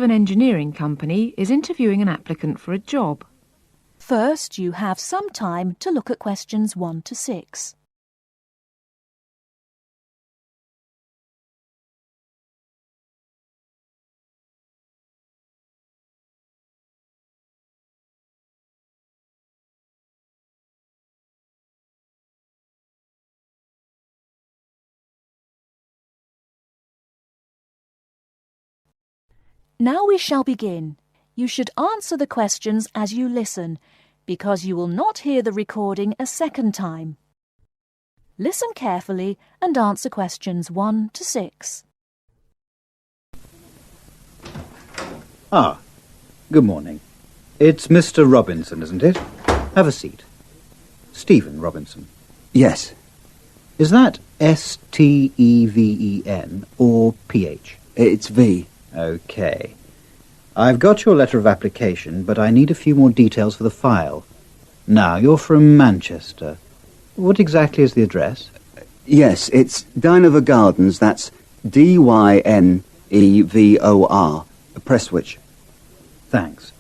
an engineering company is interviewing an applicant for a job. First, you have some time to look at questions 1 to 6. Now we shall begin. You should answer the questions as you listen, because you will not hear the recording a second time. Listen carefully and answer questions 1 to 6. Good morning. It's Mr. Robinson, isn't it? Have a seat. Stephen Robinson. Yes. Is that S-T-E-V-E-N or P-H? It's V. OK. I've got your letter of application, but I need a few more details for the file. Now, you're from Manchester. What exactly is the address? Yes, it's Dynevor Gardens, that's D-Y-N-E-V-O-R, Prestwich. Thanks.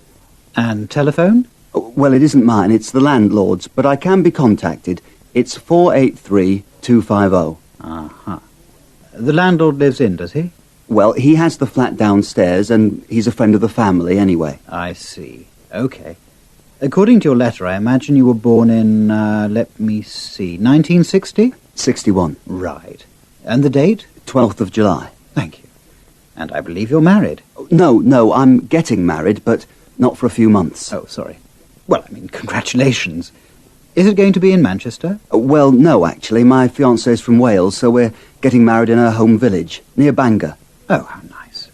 And telephone? Well, it isn't mine, it's the landlord's, but I can be contacted. It's 483-250. Uh-huh. The landlord lives in, does he? Well, he has the flat downstairs, and he's a friend of the family anyway. I see. OK. According to your letter, I imagine you were born in, let me see, 1960? 61. Right. And the date? 12th of July. Thank you. And I believe you're married. No, I'm getting married, but not for a few months. Oh, sorry. Well, I mean, congratulations. Is it going to be in Manchester? Well, no, actually. My fiancée's from Wales, so we're getting married in her home village, near Bangor. Oh, how nice.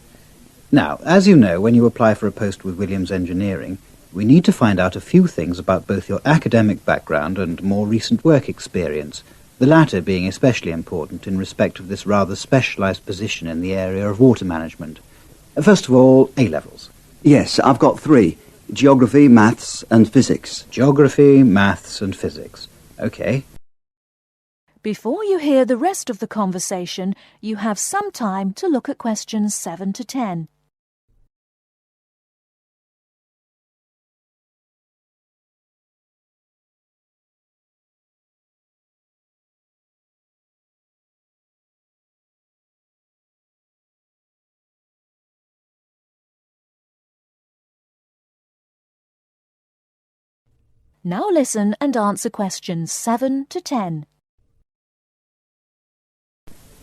Now, as you know, when you apply for a post with Williams Engineering, we need to find out a few things about both your academic background and more recent work experience, the latter being especially important in respect of this rather specialised position in the area of water management. First of all, A-levels. Yes, I've got 3. Geography, maths and physics. Geography, maths and physics. OK. Before you hear the rest of the conversation, you have some time to look at questions 7 to 10. Now listen and answer questions 7 to 10.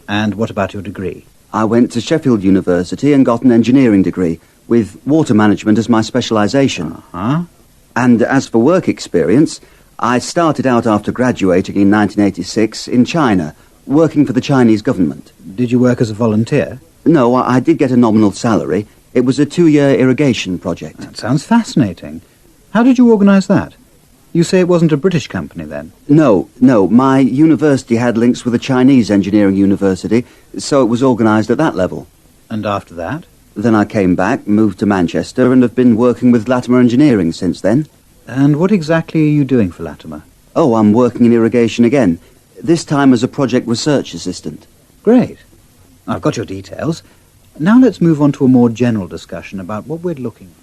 And what about your degree? I went to Sheffield University and got an engineering degree, with water management as my specialisation. Uh-huh. And as for work experience, I started out after graduating in 1986 in China, working for the Chinese government. Did you work as a volunteer? No, I did get a nominal salary. It was a 2-year irrigation project. That sounds fascinating. How did you organise that? You say it wasn't a British company, then? No. My university had links with a Chinese engineering university, so it was organised at that level. And after that? Then I came back, moved to Manchester, and have been working with Latimer Engineering since then. And what exactly are you doing for Latimer? Oh, I'm working in irrigation again, this time as a project research assistant. Great. I've got your details. Now let's move on to a more general discussion about what we're looking for.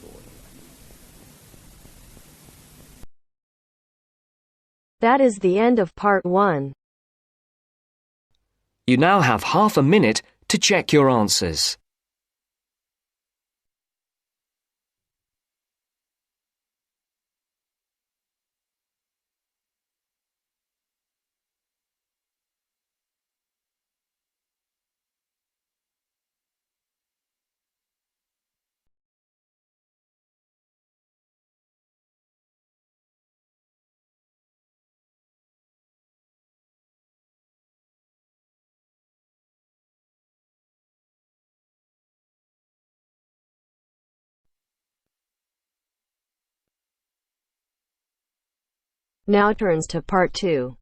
That is the end of part 1. You now have half a minute to check your answers. Now turns to part 2.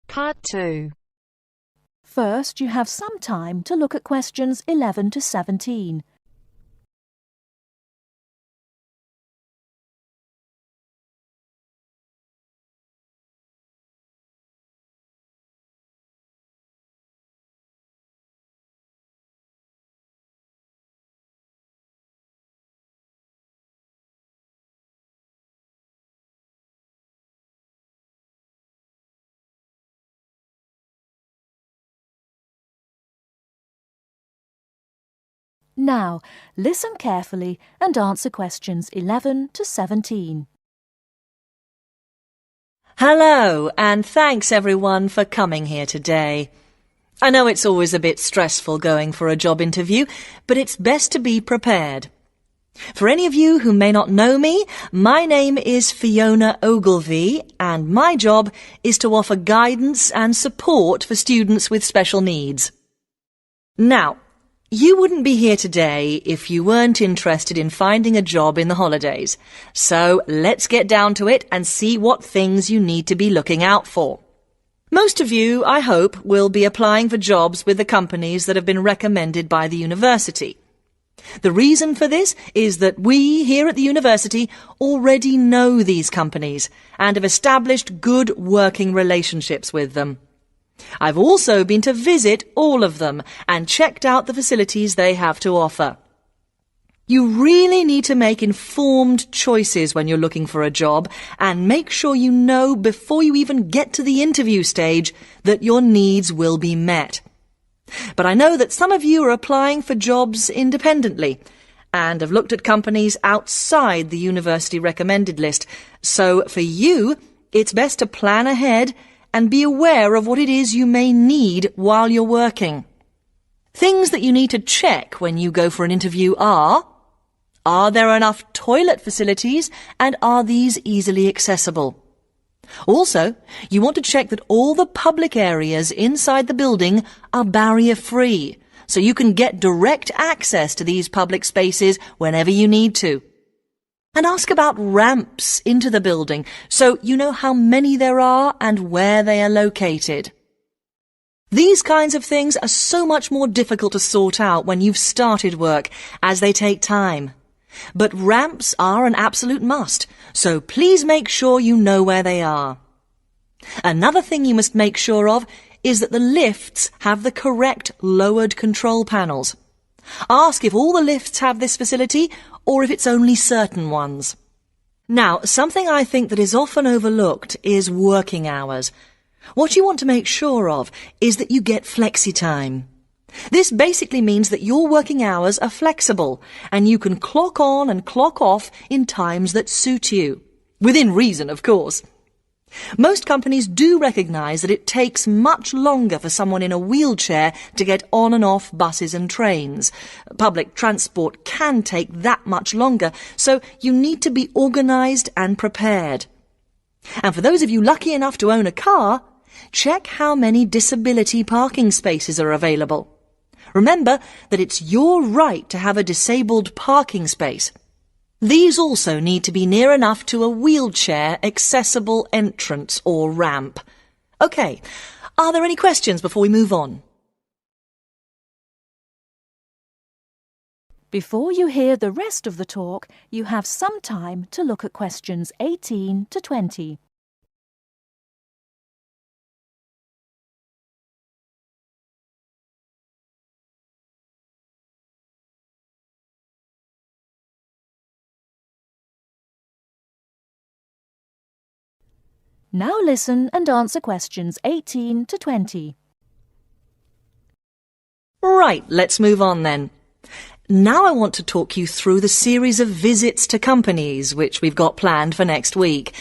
Part 2. First, you have some time to look at questions 11 to 17. Now, listen carefully and answer questions 11 to 17. Hello, and thanks everyone for coming here today. I know it's always a bit stressful going for a job interview, but it's best to be prepared. For any of you who may not know me, my name is Fiona Ogilvie, and my job is to offer guidance and support for students with special needs. Now, you wouldn't be here today if you weren't interested in finding a job in the holidays. So let's get down to it and see what things you need to be looking out for. Most of you, I hope, will be applying for jobs with the companies that have been recommended by the university. The reason for this is that we here at the university already know these companies and have established good working relationships with them. I've also been to visit all of them and checked out the facilities they have to offer. You really need to make informed choices when you're looking for a job and make sure you know before you even get to the interview stage that your needs will be met. But I know that some of you are applying for jobs independently and have looked at companies outside the university recommended list. So for you, it's best to plan ahead and be aware of what it is you may need while you're working. Things that you need to check when you go for an interview are there enough toilet facilities and are these easily accessible? Also, you want to check that all the public areas inside the building are barrier-free, so you can get direct access to these public spaces whenever you need to. And ask about ramps into the building, so you know how many there are and where they are located. These kinds of things are so much more difficult to sort out when you've started work, as they take time. But ramps are an absolute must, so please make sure you know where they are. Another thing you must make sure of is that the lifts have the correct lowered control panels. Ask if all the lifts have this facility or if it's only certain ones. Now, something I think that is often overlooked is working hours. What you want to make sure of is that you get flexi time. This basically means that your working hours are flexible and you can clock on and clock off in times that suit you. Within reason, of course. Most companies do recognise that it takes much longer for someone in a wheelchair to get on and off buses and trains. Public transport can take that much longer, so you need to be organised and prepared. And for those of you lucky enough to own a car, check how many disability parking spaces are available. Remember that it's your right to have a disabled parking space. These also need to be near enough to a wheelchair accessible entrance or ramp. OK, are there any questions before we move on? Before you hear the rest of the talk, you have some time to look at questions 18 to 20. Now listen and answer questions 18 to 20. Right, let's move on then. Now I want to talk you through the series of visits to companies which we've got planned for next week.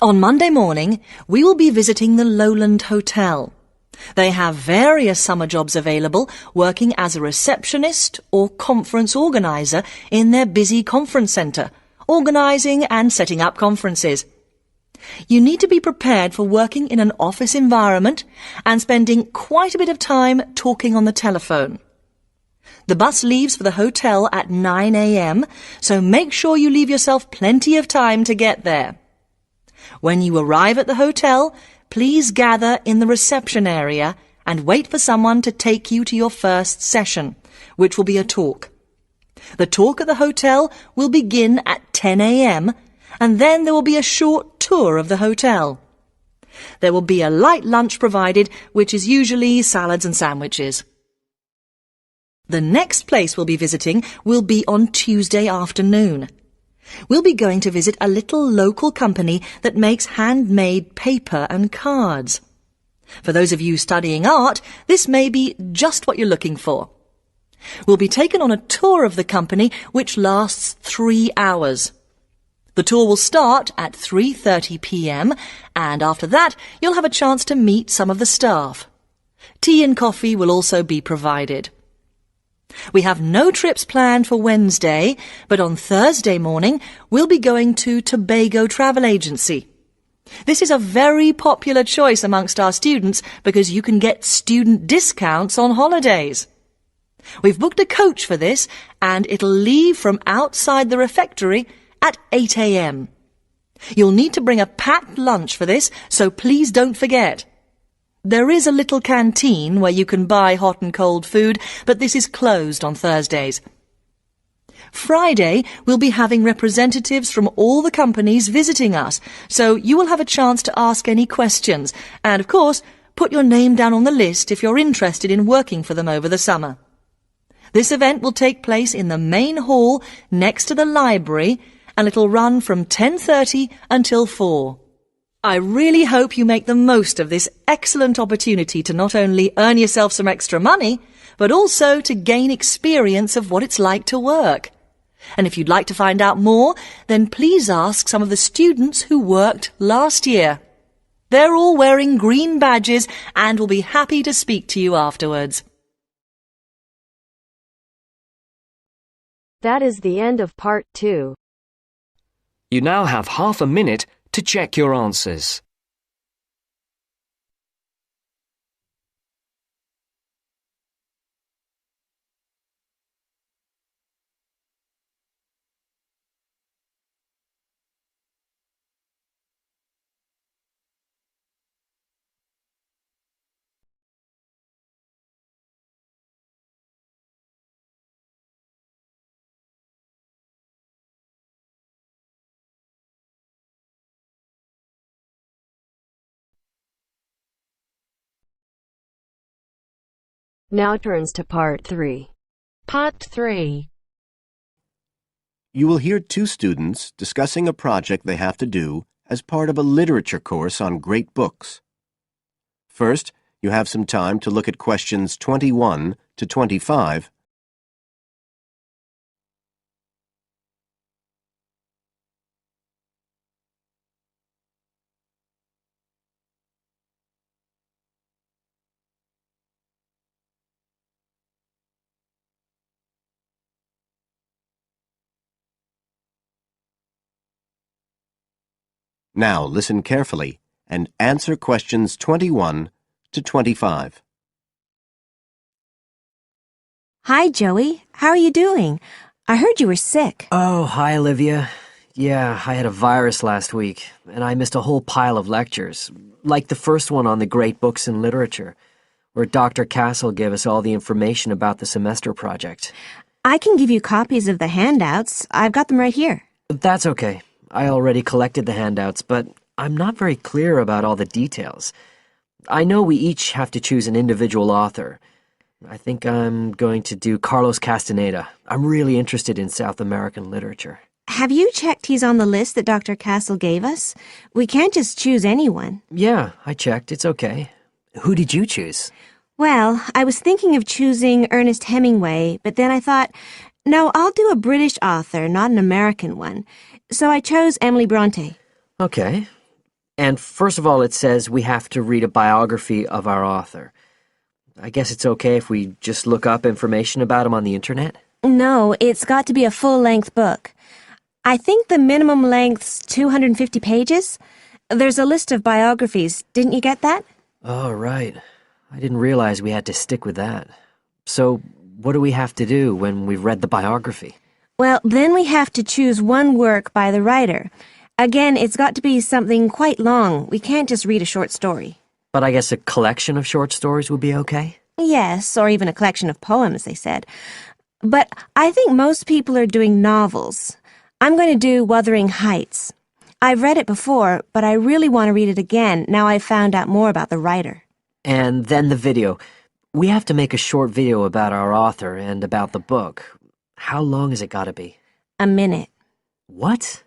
On Monday morning, we will be visiting the Lowland Hotel. They have various summer jobs available, working as a receptionist or conference organiser in their busy conference centre, organising and setting up conferences. You need to be prepared for working in an office environment and spending quite a bit of time talking on the telephone. The bus leaves for the hotel at 9 a.m, so make sure you leave yourself plenty of time to get there. When you arrive at the hotel, please gather in the reception area and wait for someone to take you to your first session, which will be a talk. The talk at the hotel will begin at 10 a.m, and then there will be a short tour of the hotel. There will be a light lunch provided, which is usually salads and sandwiches. The next place we'll be visiting will be on Tuesday afternoon. We'll be going to visit a little local company that makes handmade paper and cards. For those of you studying art, this may be just what you're looking for. We'll be taken on a tour of the company which lasts 3 hours. The tour will start at 3:30 p.m. and after that you'll have a chance to meet some of the staff. Tea and coffee will also be provided. We have no trips planned for Wednesday, but on Thursday morning we'll be going to Tobago Travel Agency. This is a very popular choice amongst our students because you can get student discounts on holidays. We've booked a coach for this and it'll leave from outside the refectory at 8 a.m. You'll need to bring a packed lunch for this, so please don't forget. There is a little canteen where you can buy hot and cold food, but this is closed on Thursdays. Friday, we'll be having representatives from all the companies visiting us, so you will have a chance to ask any questions, and of course, put your name down on the list if you're interested in working for them over the summer. This event will take place in the main hall next to the library, and it'll run from 10:30 until 4. I really hope you make the most of this excellent opportunity to not only earn yourself some extra money, but also to gain experience of what it's like to work. And if you'd like to find out more, then please ask some of the students who worked last year. They're all wearing green badges and will be happy to speak to you afterwards. That is the end of part 2. You now have half a minute to check your answers. Now turns to part 3. Part 3. You will hear two students discussing a project they have to do as part of a literature course on great books. First, you have some time to look at questions 21 to 25. Now listen carefully and answer questions 21 to 25. Hi, Joey. How are you doing? I heard you were sick. Oh, hi, Olivia. Yeah, I had a virus last week, and I missed a whole pile of lectures, like the first one on the great books in literature, where Dr. Castle gave us all the information about the semester project. I can give you copies of the handouts. I've got them right here. That's okay. I already collected the handouts, but I'm not very clear about all the details. I know we each have to choose an individual author. I think I'm going to do Carlos Castaneda. I'm really interested in South American literature. Have you checked he's on the list that Dr. Castle gave us? We can't just choose anyone. Yeah, I checked. It's okay. Who did you choose? Well, I was thinking of choosing Ernest Hemingway, but then I thought, no, I'll do a British author, not an American one. So I chose Emily Bronte. Okay. And first of all, it says we have to read a biography of our author. I guess it's okay if we just look up information about him on the internet? No, it's got to be a full-length book. I think the minimum length's 250 pages. There's a list of biographies. Didn't you get that? Oh, right. I didn't realize we had to stick with that. So, what do we have to do when we've read the biography? Well, then we have to choose one work by the writer. Again, it's got to be something quite long. We can't just read a short story. But I guess a collection of short stories would be okay? Yes, or even a collection of poems, they said. But I think most people are doing novels. I'm going to do Wuthering Heights. I've read it before, but I really want to read it again now I've found out more about the writer. And then the video. We have to make a short video about our author and about the book. How long has it got to be? A minute. What?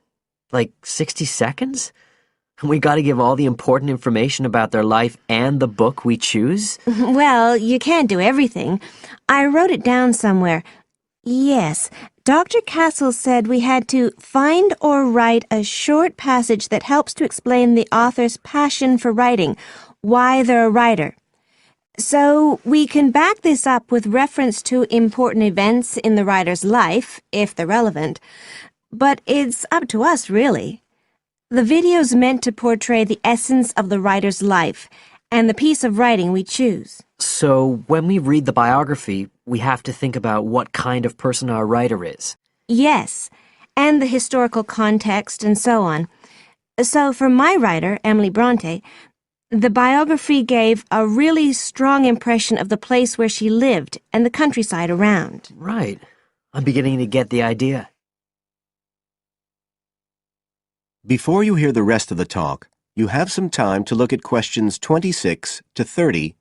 Like 60 seconds? We gotta give all the important information about their life and the book we choose? Well, you can't do everything. I wrote it down somewhere. Yes, Dr. Castle said we had to find or write a short passage that helps to explain the author's passion for writing, why they're a writer. So we can back this up with reference to important events in the writer's life, if they're relevant. But it's up to us, really. The video's meant to portray the essence of the writer's life and the piece of writing we choose. So when we read the biography, we have to think about what kind of person our writer is. Yes, and the historical context and so on. So for my writer, Emily Bronte, the biography gave a really strong impression of the place where she lived and the countryside around. Right. I'm beginning to get the idea. Before you hear the rest of the talk, you have some time to look at questions 26 to 30.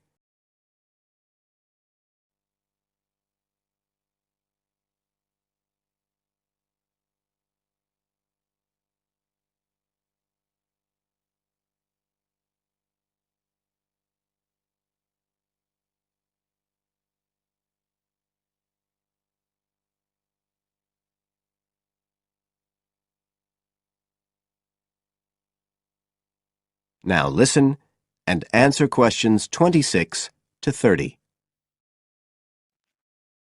Now listen and answer questions 26 to 30.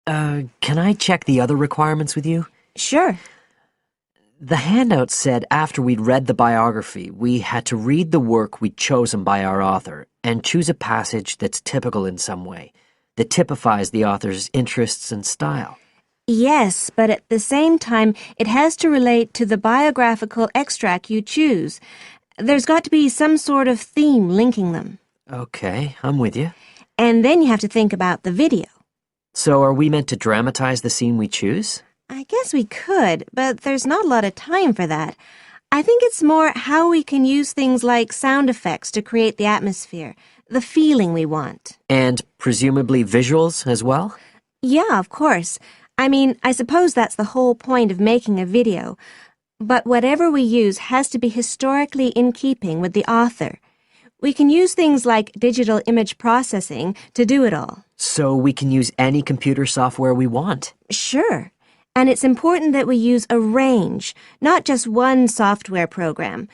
Can I check the other requirements with you? Sure. The handout said after we'd read the biography, we had to read the work we'd chosen by our author and choose a passage that's typical in some way, that typifies the author's interests and style. Yes, but at the same time, it has to relate to the biographical extract you choose. There's got to be some sort of theme linking them. Okay, I'm with you. And then you have to think about the video. So are we meant to dramatize the scene we choose? I guess we could, but there's not a lot of time for that. I think it's more how we can use things like sound effects to create the atmosphere, the feeling we want. And presumably visuals as well? Yeah, of course. I mean, I suppose that's the whole point of making a video. But whatever we use has to be historically in keeping with the author. We can use things like digital image processing to do it all. So we can use any computer software we want? Sure. And it's important that we use a range, not just one software program.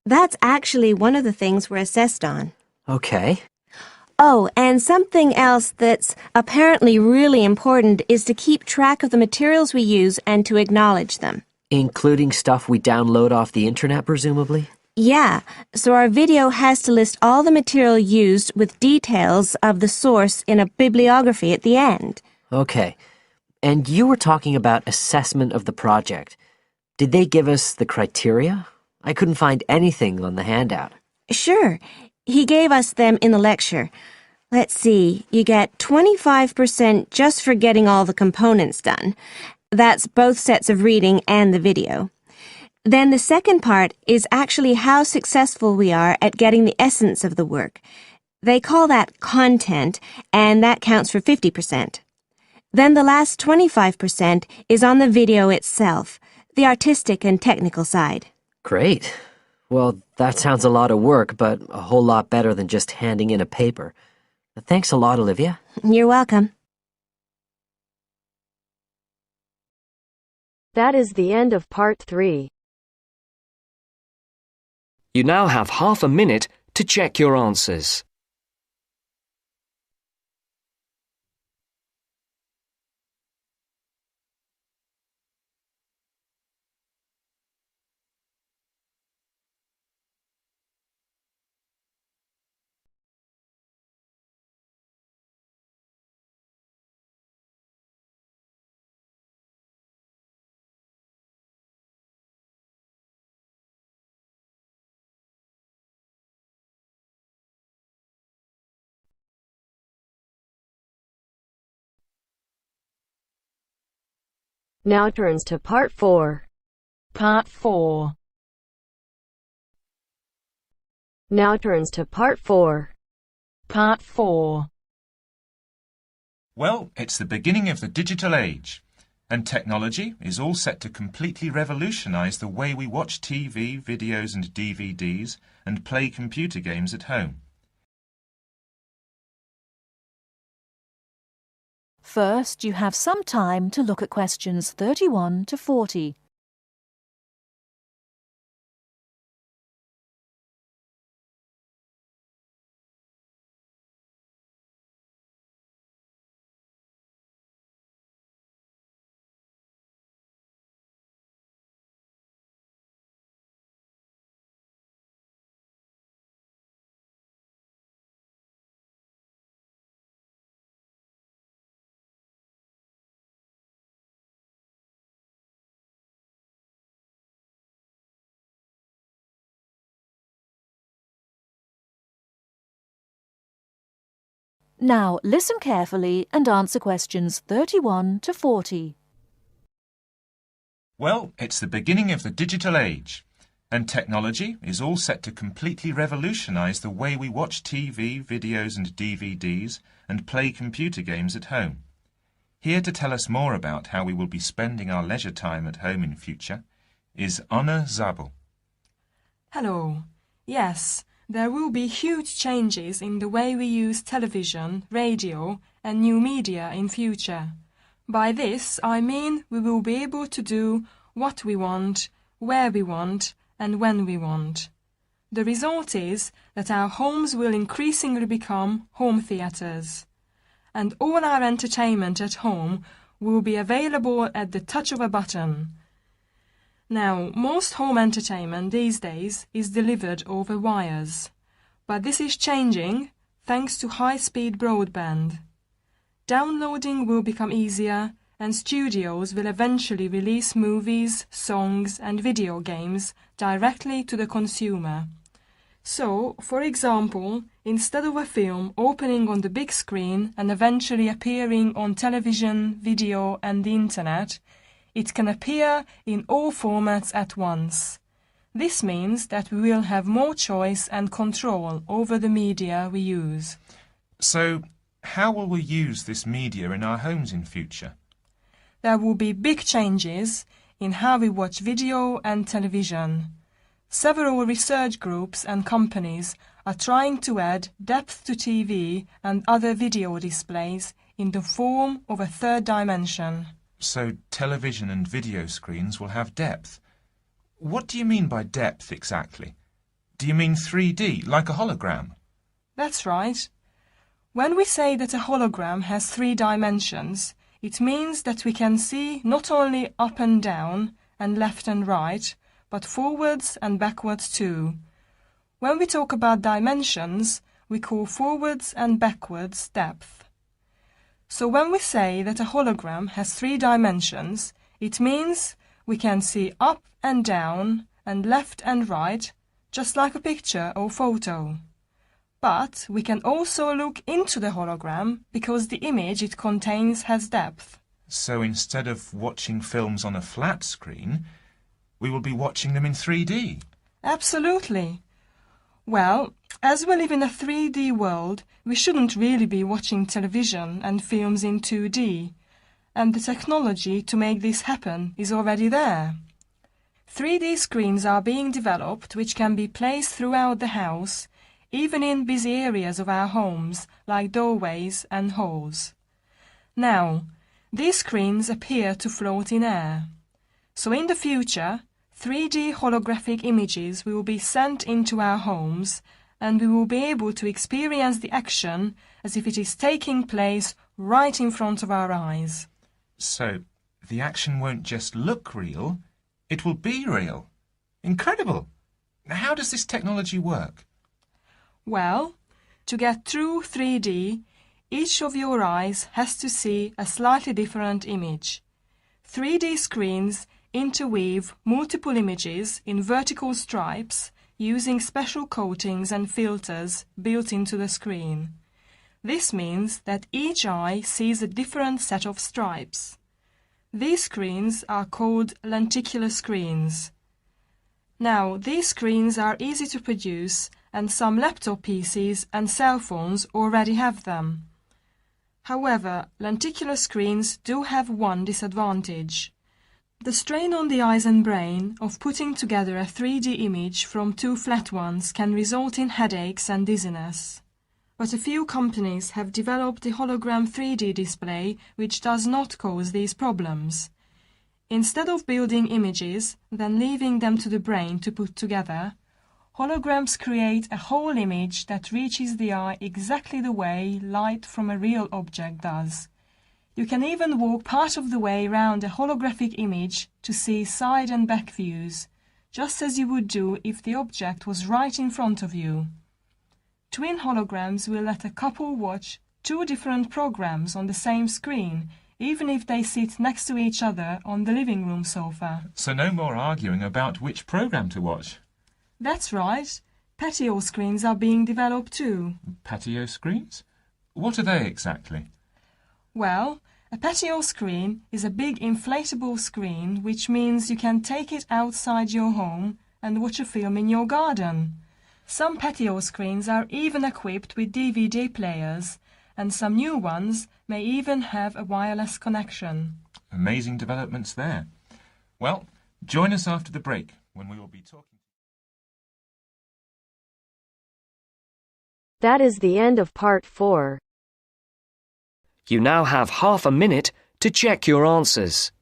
That's actually one of the things we're assessed on. Okay. Oh, and something else that's apparently really important is to keep track of the materials we use and to acknowledge them. Including stuff we download off the internet, presumably? Yeah, so our video has to list all the material used with details of the source in a bibliography at the end. Okay. And you were talking about assessment of the project. Did they give us the criteria? I couldn't find anything on the handout. Sure. He gave us them in the lecture. Let's see, you get 25% just for getting all the components done. That's both sets of reading and the video. Then the second part is actually how successful we are at getting the essence of the work. They call that content, and that counts for 50%. Then the last 25% is on the video itself, the artistic and technical side. Great. Well, that sounds a lot of work, but a whole lot better than just handing in a paper. Thanks a lot, Olivia. You're welcome. That is the end of part 3. You now have half a minute to check your answers. Now turns to part 4. Part 4. Now turns to part 4. Part 4. Well, it's the beginning of the digital age. And technology is all set to completely revolutionise the way we watch TV, videos and DVDs and play computer games at home. First, you have some time to look at questions 31 to 40. Now, listen carefully and answer questions 31 to 40. Well, it's the beginning of the digital age, and technology is all set to completely revolutionise the way we watch TV, videos and DVDs and play computer games at home. Here to tell us more about how we will be spending our leisure time at home in future is Anna Zabel. Hello. Yes, there will be huge changes in the way we use television, radio and new media in future. By this, I mean we will be able to do what we want, where we want and when we want. The result is that our homes will increasingly become home theatres, and all our entertainment at home will be available at the touch of a button. Now, most home entertainment these days is delivered over wires, but this is changing thanks to high-speed broadband. Downloading will become easier, and studios will eventually release movies, songs and video games directly to the consumer. So, for example, instead of a film opening on the big screen and eventually appearing on television, video and the internet, it can appear in all formats at once. This means that we will have more choice and control over the media we use. So, how will we use this media in our homes in future? There will be big changes in how we watch video and television. Several research groups and companies are trying to add depth to TV and other video displays in the form of a third dimension. So television and video screens will have depth. What do you mean by depth exactly? Do you mean 3D, like a hologram? That's right. When we say that a hologram has 3 dimensions, it means that we can see not only up and down and left and right, but forwards and backwards too. When we talk about dimensions, we call forwards and backwards depth. So when we say that a hologram has 3 dimensions, it means we can see up and down and left and right, just like a picture or photo. But we can also look into the hologram because the image it contains has depth. So instead of watching films on a flat screen, we will be watching them in 3D? Absolutely. Well, as we live in a 3D world, we shouldn't really be watching television and films in 2D, and the technology to make this happen is already there. 3D screens are being developed which can be placed throughout the house, even in busy areas of our homes, like doorways and halls. Now, these screens appear to float in air. So in the future, 3D holographic images will be sent into our homes, and we will be able to experience the action as if it is taking place right in front of our eyes. So, the action won't just look real, it will be real. Incredible! How does this technology work? Well, to get true 3D, each of your eyes has to see a slightly different image. 3D screens interweave multiple images in vertical stripes using special coatings and filters built into the screen. This means that each eye sees a different set of stripes. These screens are called lenticular screens. Now, these screens are easy to produce, and some laptop PCs and cell phones already have them. However, lenticular screens do have one disadvantage. The strain on the eyes and brain of putting together a 3D image from two flat ones can result in headaches and dizziness. But a few companies have developed a hologram 3D display which does not cause these problems. Instead of building images, then leaving them to the brain to put together, holograms create a whole image that reaches the eye exactly the way light from a real object does. You can even walk part of the way round a holographic image to see side and back views, just as you would do if the object was right in front of you. Twin holograms will let a couple watch two different programs on the same screen, even if they sit next to each other on the living room sofa. So no more arguing about which program to watch. That's right. Patio screens are being developed too. Patio screens? What are they exactly? Well, a patio screen is a big inflatable screen, which means you can take it outside your home and watch a film in your garden. Some patio screens are even equipped with DVD players, and some new ones may even have a wireless connection. Amazing developments there. Well, join us after the break when we will be talking. That is the end of part 4. You now have half a minute to check your answers.